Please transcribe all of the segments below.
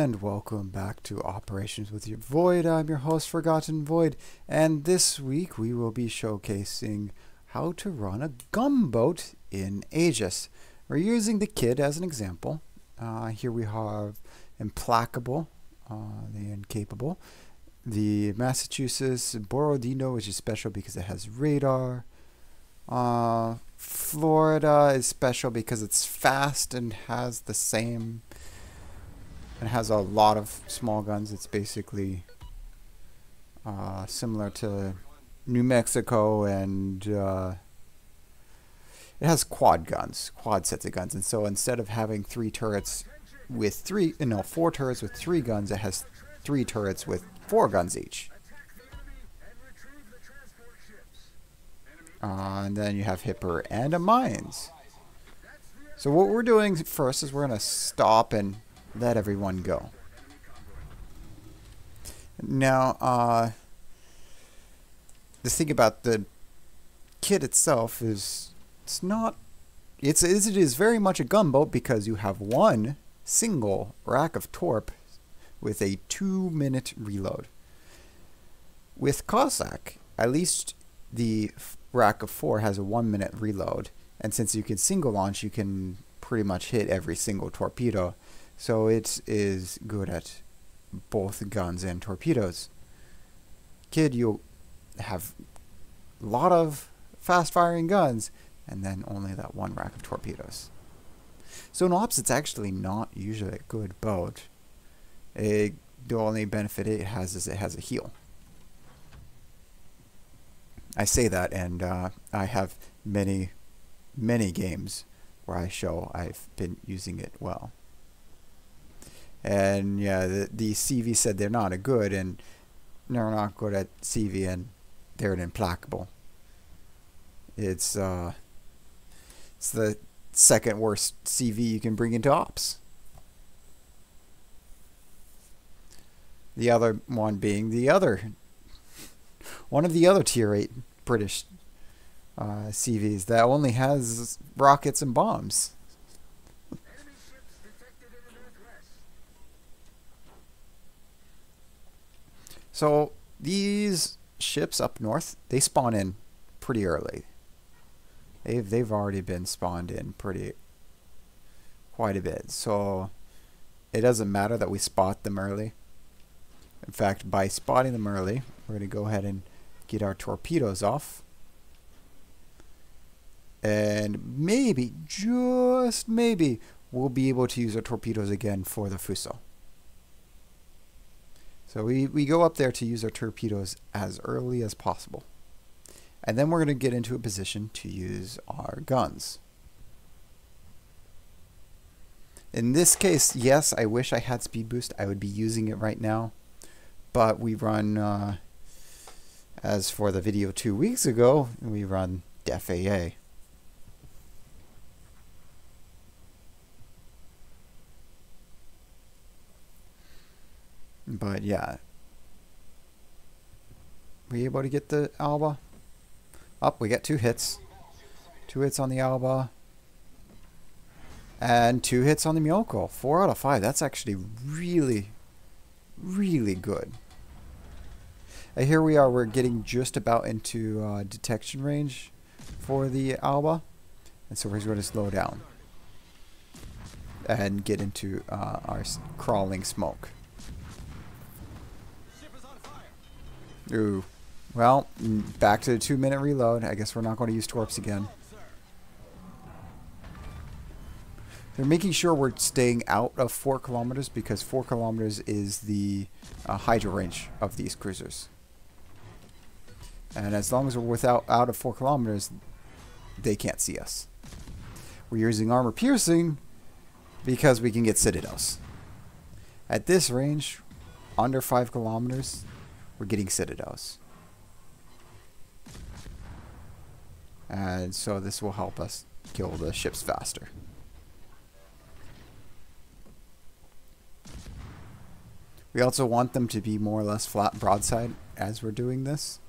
and welcome back to Operations with your Void. I'm your host, Forgotten Void, and this week we will be showcasing how to run a gunboat in Aegis. We're using the Kid as an example. Here we have Implacable, the Incapable, the Massachusetts Borodino, which is special because it has radar. Florida is special because it's fast and has the same... It has a lot of small guns. It's basically similar to New Mexico, and it has quad guns, quad sets of guns. And so instead of having four turrets with three guns, it has 3 turrets with 4 guns each. And then you have Hipper and a mines. So what we're doing first is we're going to stop and let everyone go. Now, the thing about the kit itself is it is very much a gunboat because you have one single rack of torp with a 2-minute reload. With Cossack, at least the rack of 4 has a 1-minute reload, and since you can single launch, you can pretty much hit every single torpedo. So it is good at both guns and torpedoes. Kid, you'll have a lot of fast-firing guns, and then only that 1 rack of torpedoes. So in ops, it's actually not usually a good boat. The only benefit it has is it has a heal. I say that, and I have many games where I show I've been using it well. And yeah, the CV said they're not at good at CV, and they're an Implacable. It's the second worst CV you can bring into ops. The other one being one of the other tier 8 British CVs that only has rockets and bombs. So these ships up north, they spawn in pretty early. They've already been spawned in quite a bit. So it doesn't matter that we spot them early. In fact, by spotting them early, we're going to go ahead and get our torpedoes off. And maybe, just maybe, we'll be able to use our torpedoes again for the Fuso. So we go up there to use our torpedoes as early as possible. And then we're going to get into a position to use our guns. In this case, yes, I wish I had speed boost. I would be using it right now. But we run, as for the video 2 weeks ago, we run Def AA. But yeah, we able to get the Alba? Up, we get 2 hits. 2 hits on the Alba. And 2 hits on the Myoko. 4 out of 5. That's actually really good. And here we are. We're getting just about into detection range for the Alba. And so we're going to slow down and get into our crawling smoke. Ooh. Well, back to the 2-minute reload. I guess we're not going to use torps again. They're making sure we're staying out of 4 kilometers because 4 kilometers is the hydro range of these cruisers. And as long as we're out of 4 kilometers, they can't see us. We're using armor piercing because we can get citadels. At this range, under 5 kilometers, we're getting citadels. And so this will help us kill the ships faster. We also want them to be more or less flat broadside as we're doing this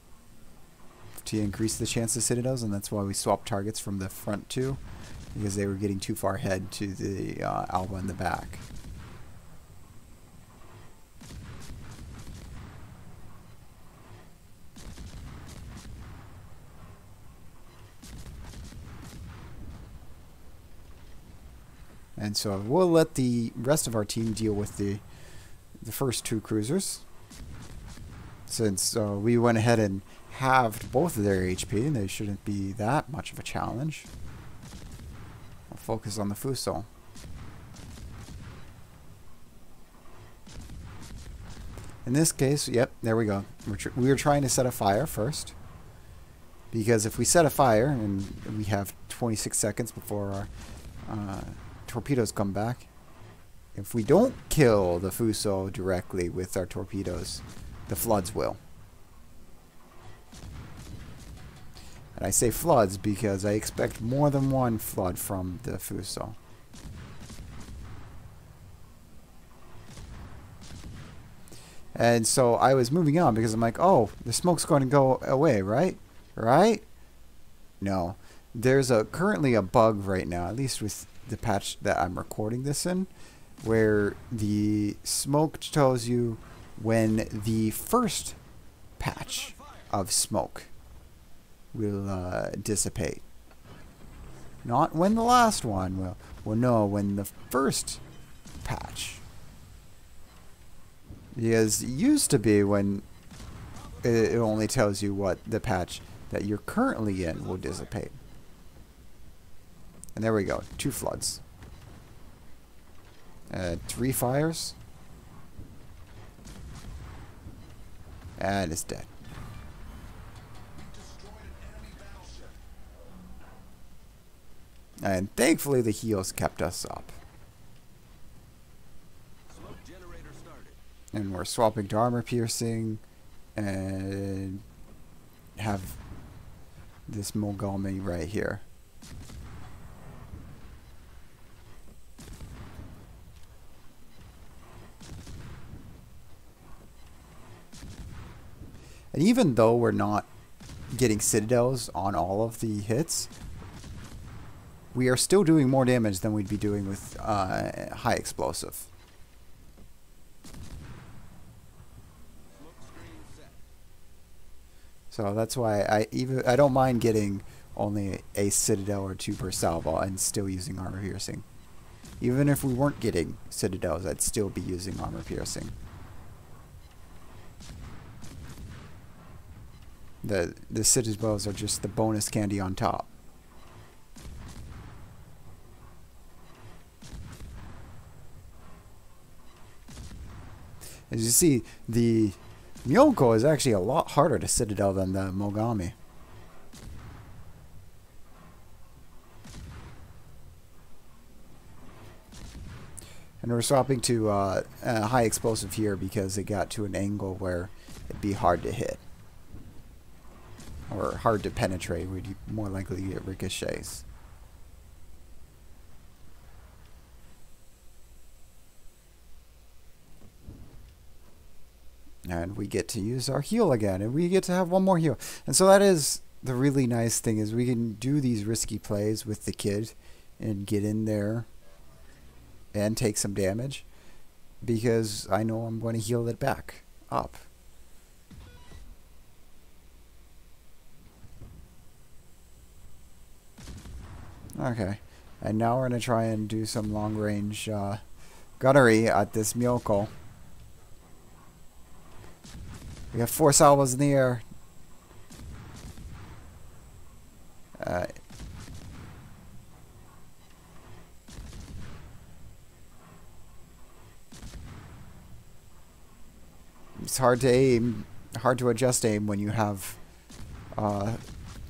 to increase the chance of citadels, and that's why we swapped targets from the front 2, because they were getting too far ahead to the Alba in the back. And so we'll let the rest of our team deal with the first two cruisers. Since we went ahead and halved both of their HP, and they shouldn't be that much of a challenge. I'll focus on the Fuso. In this case, yep, there we go. We were trying to set a fire first. Because if we set a fire, and we have 26 seconds before our torpedoes come back, if we don't kill the Fuso directly with our torpedoes, the floods will. And I say floods because I expect more than one flood from the Fuso. And so I was moving on because I'm like, oh, the smoke's going to go away, right? Right? No. There's currently a bug right now, at least with the patch that I'm recording this in, where the smoke tells you when the first patch of smoke will dissipate. Not when the last one will. Well, no, when the first patch. Because it used to be when it only tells you what the patch that you're currently in will dissipate. And there we go. 2 floods. 3 fires. And it's dead. And thankfully the heals kept us up. And we're swapping to armor piercing and have this Mogami right here. And even though we're not getting citadels on all of the hits, we are still doing more damage than we'd be doing with high explosive. So that's why I don't mind getting only a citadel or 2 per salvo and still using armor piercing. Even if we weren't getting citadels, I'd still be using armor piercing. The citadels are just the bonus candy on top. As you see, the Myoko is actually a lot harder to citadel than the Mogami. And we're swapping to high explosive here because it got to an angle where it'd be hard to hit. Or hard to penetrate, we'd more likely get ricochets. And we get to use our heal again, and we get to have one more heal. And so that is the really nice thing, is we can do these risky plays with the kid and get in there and take some damage, because I know I'm going to heal it back up. Okay, and now we're going to try and do some long-range gunnery at this Myoko. We have 4 salvos in the air. It's hard to aim, hard to adjust aim when you have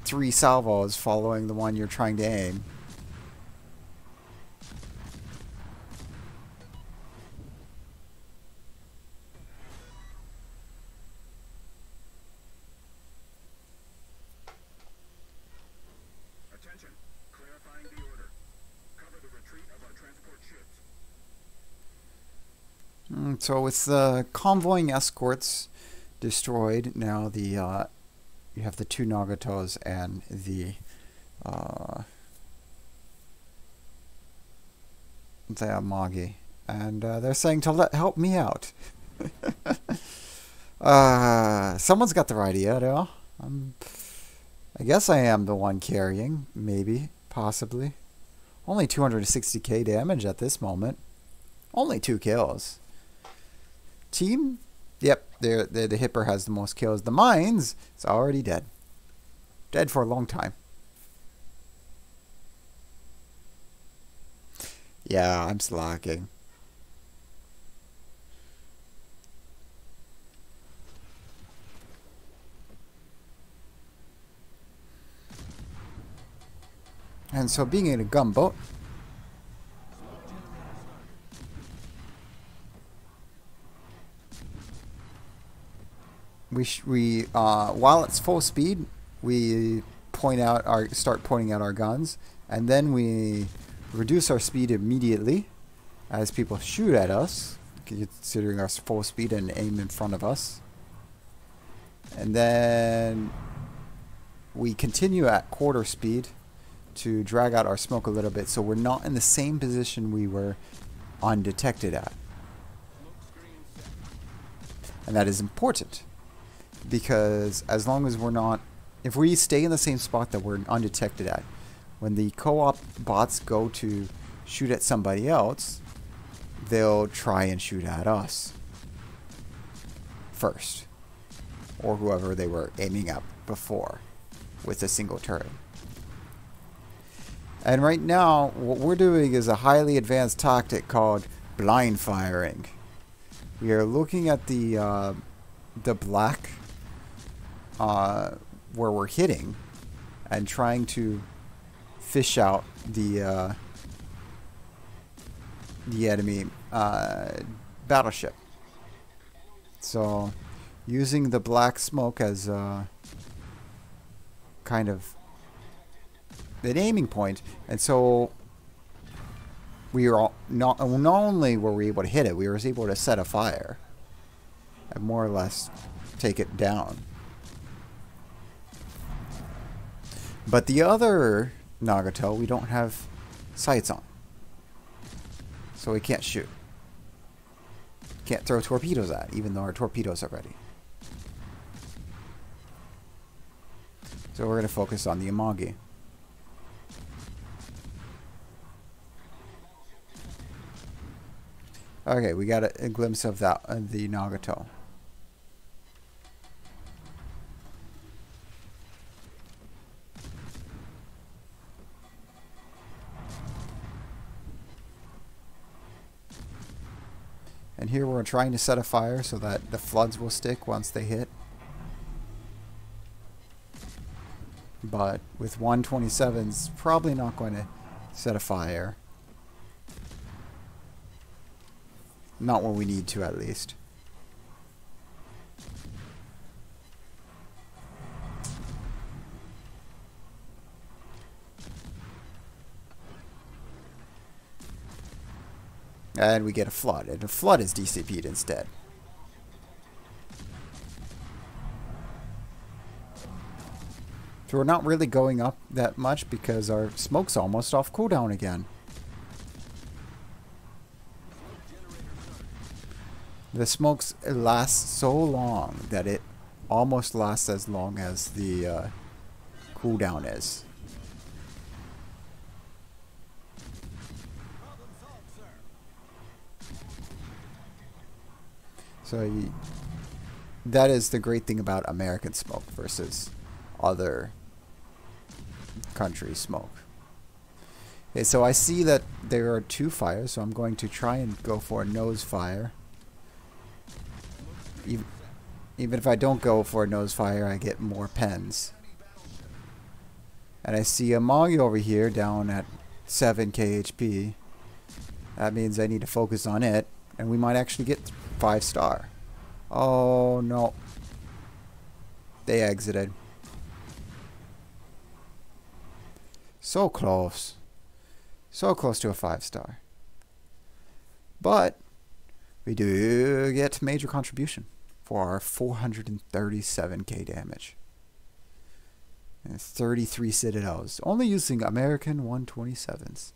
3 salvos following the one you're trying to aim. So with the convoying escorts destroyed, now the you have the 2 Nagatos and the Amagi, and they're saying to help me out. Someone's got the right idea, though. I guess I am the one carrying, maybe, possibly. Only 260k damage at this moment. Only 2 kills. Team? Yep, the Hipper has the most kills. The Mines is already dead. Dead for a long time. Yeah, I'm slacking. And so being in a gunboat, we while it's full speed, we start pointing out our guns, and then we reduce our speed immediately as people shoot at us, considering our full speed, and aim in front of us. And then we continue at quarter speed to drag out our smoke a little bit, so we're not in the same position we were undetected at. And that is important, because as long as we're not, if we stay in the same spot that we're undetected at, when the co-op bots go to shoot at somebody else, they'll try and shoot at us first, or whoever they were aiming at before with a single turret. And right now, what we're doing is a highly advanced tactic called blind firing. We are looking at the black where we're hitting and trying to fish out the enemy battleship. So using the black smoke as kind of an aiming point, and so we are not only were we able to hit it, we were able to set a fire and more or less take it down. But the other Nagato we don't have sights on, so we can't shoot. Can't throw torpedoes at, even though our torpedoes are ready. So we're going to focus on the Amagi. Okay, we got a glimpse of that, the Nagato. And here we're trying to set a fire so that the floods will stick once they hit. But with 127s, probably not going to set a fire. Not when we need to, at least. And we get a flood, and a flood is DCP'd instead. So we're not really going up that much because our smoke's almost off cooldown again. The smokes last so long that it almost lasts as long as the cooldown is. So that is the great thing about American smoke versus other countries' smoke. Okay, so I see that there are 2 fires, so I'm going to try and go for a nose fire. Even if I don't go for a nose fire, I get more pens. And I see a Magi over here down at 7 KHP. That means I need to focus on it, and we might actually get 5-star. Oh no. They exited. So close. So close to a 5-star. But we do get major contribution for our 437k damage. And 33 citadels. Only using American 127s.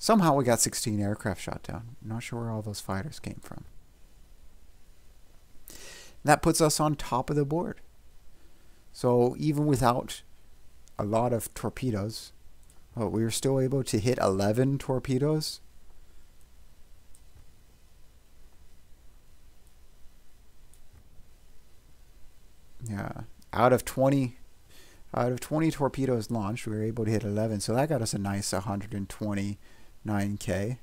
Somehow we got 16 aircraft shot down. I'm not sure where all those fighters came from. That puts us on top of the board. So even without a lot of torpedoes, Oh, we were still able to hit 11 torpedoes. Yeah, out of 20 torpedoes launched, we were able to hit 11, so that got us a nice 129k.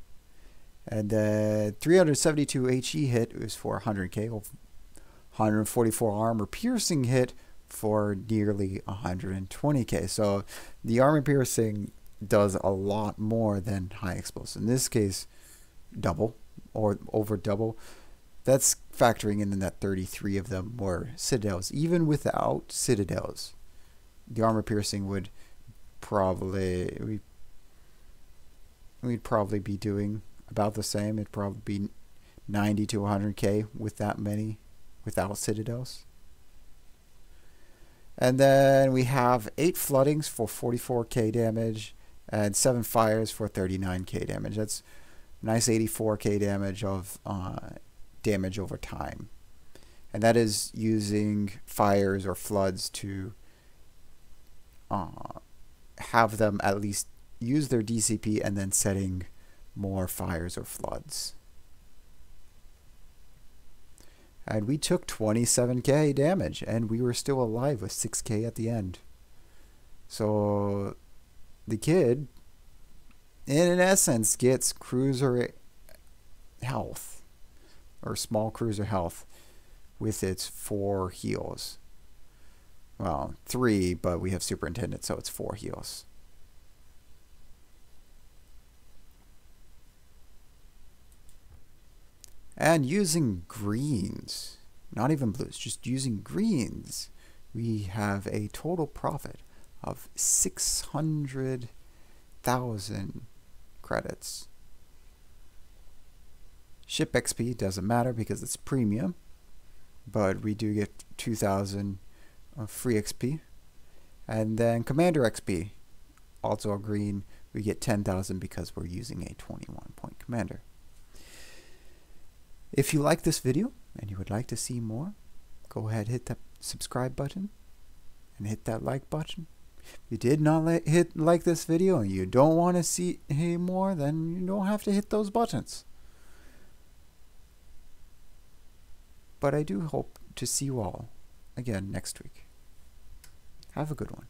And the 372 HE hit was for 100k, 144 armor piercing hit for nearly 120k. So the armor piercing does a lot more than high explosive. In this case, double or over double. That's factoring in that 33 of them were citadels. Even without citadels, the armor piercing would probably, we'd probably be doing about the same. It'd probably be 90 to 100k with that many without citadels. And then we have 8 floodings for 44k damage and 7 fires for 39k damage. That's nice 84k damage of damage over time. And that is using fires or floods to have them at least use their DCP and then setting more fires or floods. And we took 27k damage and we were still alive with 6k at the end. So the kid, in essence, gets cruiser health or small cruiser health with its 4 heals. Well, 3, but we have superintendent, so it's 4 heals. And using greens, not even blues, just using greens, we have a total profit of 600,000 credits. Ship XP doesn't matter because it's premium, but we do get 2,000 of free XP. And then Commander XP, also a green, we get 10,000 because we're using a 21-point commander. If you like this video and you would like to see more, go ahead, hit that subscribe button and hit that like button. If you did not hit like this video and you don't want to see more, then you don't have to hit those buttons. But I do hope to see you all again next week. Have a good one.